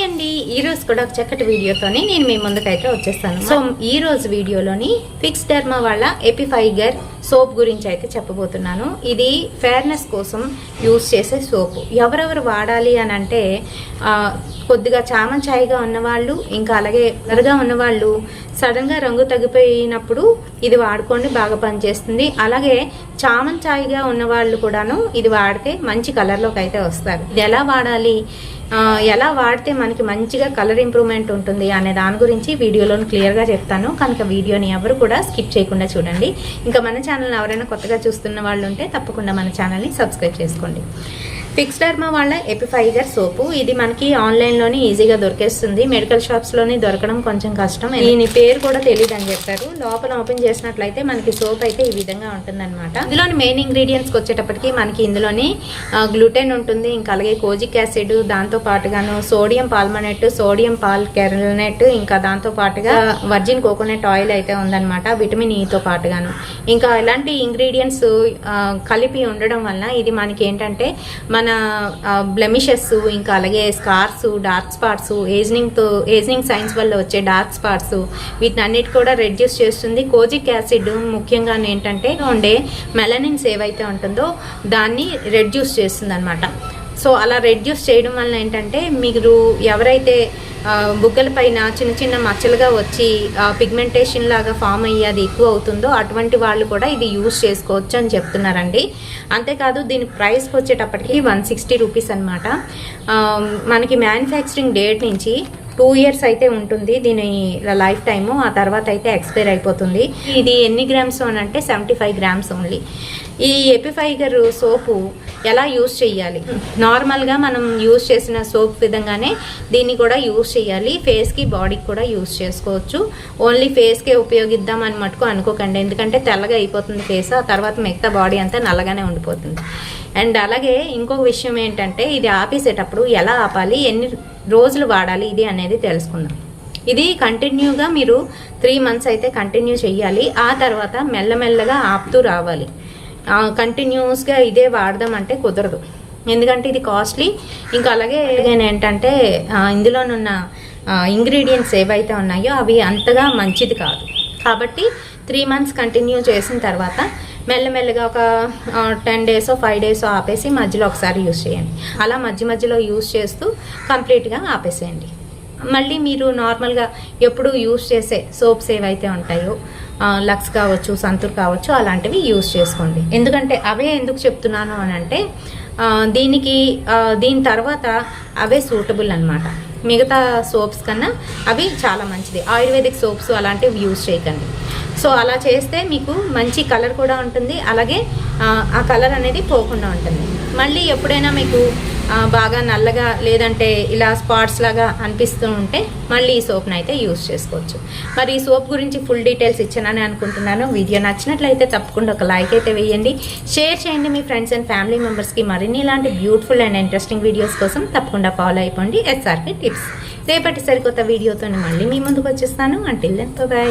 అండి, ఈ రోజు కూడా ఒక చక్కటి వీడియోతోని నేను మీ ముందుకైతే వచ్చేస్తాను. సో ఈ రోజు వీడియోలోని ఫిక్స్ డెర్మా వాళ్ళ ఎపిఫైగర్ సోప్ గురించి అయితే చెప్పబోతున్నాను. ఇది ఫేర్నెస్ కోసం యూజ్ చేసే సోప్. ఎవరెవరు వాడాలి అని అంటే కొద్దిగా చామంచాయిగా ఉన్నవాళ్ళు, ఇంకా అలాగే ఎర్రగా ఉన్నవాళ్ళు, సడన్ గా రంగు తగ్గిపోయినప్పుడు ఇది వాడుకోండి, బాగా పనిచేస్తుంది. అలాగే చామంచాయిగా ఉన్నవాళ్ళు కూడాను ఇది వాడితే మంచి కలర్లోకి అయితే వస్తారు. ఇది ఎలా వాడాలి, ఎలా వాడితే మనకి మంచిగా కలర్ ఇంప్రూవ్మెంట్ ఉంటుంది అనే దాని గురించి వీడియోలో క్లియర్గా చెప్తాను. కనుక వీడియోని ఎవరు కూడా స్కిప్ చేయకుండా చూడండి. ఇంకా మన ఛానల్ ఎవరైనా కొత్తగా చూస్తున్న వాళ్ళు ఉంటే తప్పకుండా మన ఛానల్ని సబ్స్క్రైబ్ చేసుకోండి. ఫిక్స్ డెర్మా వాళ్ళ ఎపిఫైగర్ సోపు ఇది మనకి ఆన్లైన్లోనే ఈజీగా దొరికేస్తుంది. మెడికల్ షాప్స్లోనే దొరకడం కొంచెం కష్టం. దీని పేరు కూడా తెలియదు అని చెప్పారు. లోపల ఓపెన్ చేసినట్లయితే మనకి సోప్ అయితే ఈ విధంగా ఉంటుందన్నమాట. ఇందులోని మెయిన్ ఇంగ్రీడియంట్స్కి వచ్చేటప్పటికి మనకి ఇందులోని గ్లూటెన్ ఉంటుంది, ఇంకా అలాగే కోజిక్ యాసిడ్, దాంతో పాటుగాను సోడియం పాల్మనెట్, సోడియం పాల్కెరనెట్, ఇంకా దాంతో పాటుగా వర్జిన్ కోకోనట్ ఆయిల్ అయితే ఉందన్నమాట, విటమిన్ ఈతో పాటుగాను. ఇంకా ఇలాంటి ఇంగ్రీడియంట్స్ కలిపి ఉండడం వల్ల ఇది మనకి ఏంటంటే మన బ్లెమిషెస్, ఇంకా అలాగే scars, dark spots, ageing science వల్ల వచ్చే డార్క్ స్పాట్స్, వీటిని అన్నిటి కూడా రెడ్యూస్ చేస్తుంది. కోజిక్ యాసిడ్ ముఖ్యంగా ఏంటంటే ఉండే మెలనిన్స్ ఏవైతే ఉంటుందో దాన్ని రెడ్యూస్ చేస్తుంది అనమాట. సో అలా రెడ్యూస్ చేయడం వల్ల ఏంటంటే మీరు ఎవరైతే బుగ్గల పైన చిన్న చిన్న మచ్చలుగా వచ్చి పిగ్మెంటేషన్ లాగా ఫామ్ అయ్యి అది ఎక్కువ అవుతుందో అటువంటి వాళ్ళు కూడా ఇది యూజ్ చేసుకోవచ్చు అని చెప్తున్నారండి. అంతేకాదు దీని ప్రైస్కి వచ్చేటప్పటికి 160 రూపీస్ అనమాట. మనకి మ్యానుఫ్యాక్చరింగ్ డేట్ నుంచి 2 years అయితే ఉంటుంది దీని లైఫ్ టైము. ఆ తర్వాత అయితే ఎక్స్పైర్ అయిపోతుంది. ఇది ఎన్ని గ్రామ్స్ అని అంటే 75 grams ఓన్లీ. ఈ ఎపిఫైగర్ సోపు ఎలా యూజ్ చేయాలి, నార్మల్గా మనం యూజ్ చేసిన సోప్ విధంగానే దీన్ని కూడా యూజ్ చేయాలి. ఫేస్కి, బాడీకి కూడా యూజ్ చేసుకోవచ్చు. ఓన్లీ ఫేస్కే ఉపయోగిద్దాం అని మటుకు అనుకోకండి, ఎందుకంటే తెల్లగా అయిపోతుంది ఫేస్. ఆ తర్వాత మిగతా బాడీ అంతా నల్లగానే ఉండిపోతుంది. అండ్ అలాగే ఇంకొక విషయం ఏంటంటే ఇది ఆపేసేటప్పుడు ఎలా ఆపాలి, ఎన్ని రోజులు వాడాలి ఇది అనేది తెలుసుకుందాం. ఇది కంటిన్యూగా మీరు 3 months అయితే కంటిన్యూ చేయాలి. ఆ తర్వాత మెల్లమెల్లగా ఆపుతూ రావాలి. కంటిన్యూస్గా ఇదే వాడదామంటే కుదరదు, ఎందుకంటే ఇది కాస్ట్లీ. ఇంకా అలాగే ఏంటంటే ఇందులోనున్న ఇంగ్రీడియంట్స్ ఏవైతే ఉన్నాయో అవి అంతగా మంచిది కాదు. కాబట్టి 3 months కంటిన్యూ చేసిన తర్వాత మెల్లమెల్లగా ఒక 10 days 5 days ఆపేసి మధ్యలో ఒకసారి యూజ్ చేయండి. అలా మధ్యలో యూజ్ చేస్తూ కంప్లీట్గా ఆపేసేయండి. మళ్ళీ మీరు నార్మల్గా ఎప్పుడు యూజ్ చేసే సోప్స్ ఏవైతే ఉంటాయో లక్స్ కావచ్చు, సంతూర్ కావచ్చు, అలాంటివి యూజ్ చేసుకోండి. ఎందుకంటే అవే ఎందుకు చెప్తున్నాను అని అంటే దీని తర్వాత అవే సూటబుల్ అనమాట. మిగతా సోప్స్ కన్నా అవి చాలా మంచిది. ఆయుర్వేదిక్ సోప్స్ అలాంటివి యూజ్ చేయకండి. సో అలా చేస్తే మీకు మంచి కలర్ కూడా ఉంటుంది, అలాగే ఆ కలర్ అనేది పోకుండా ఉంటుంది. మళ్ళీ ఎప్పుడైనా మీకు బాగా నల్లగా లేదంటే ఇలా స్పాట్స్ లాగా అనిపిస్తూ ఉంటే మళ్ళీ ఈ సోప్ని అయితే యూజ్ చేసుకోవచ్చు. మరి ఈ సోప్ గురించి ఫుల్ డీటెయిల్స్ ఇచ్చానని అనుకుంటున్నాను. వీడియో నచ్చినట్లయితే తప్పకుండా ఒక లైక్ అయితే వేయండి, షేర్ చేయండి మీ ఫ్రెండ్స్ అండ్ ఫ్యామిలీ మెంబర్స్కి. మరిన్ని ఇలాంటి బ్యూటిఫుల్ అండ్ ఇంట్రెస్టింగ్ వీడియోస్ కోసం తప్పకుండా ఫాలో అయిపోండి SRK టిప్స్. రేపటి సరికొత్త వీడియోతో మళ్ళీ మీ ముందుకు వచ్చేస్తాను. Until then by.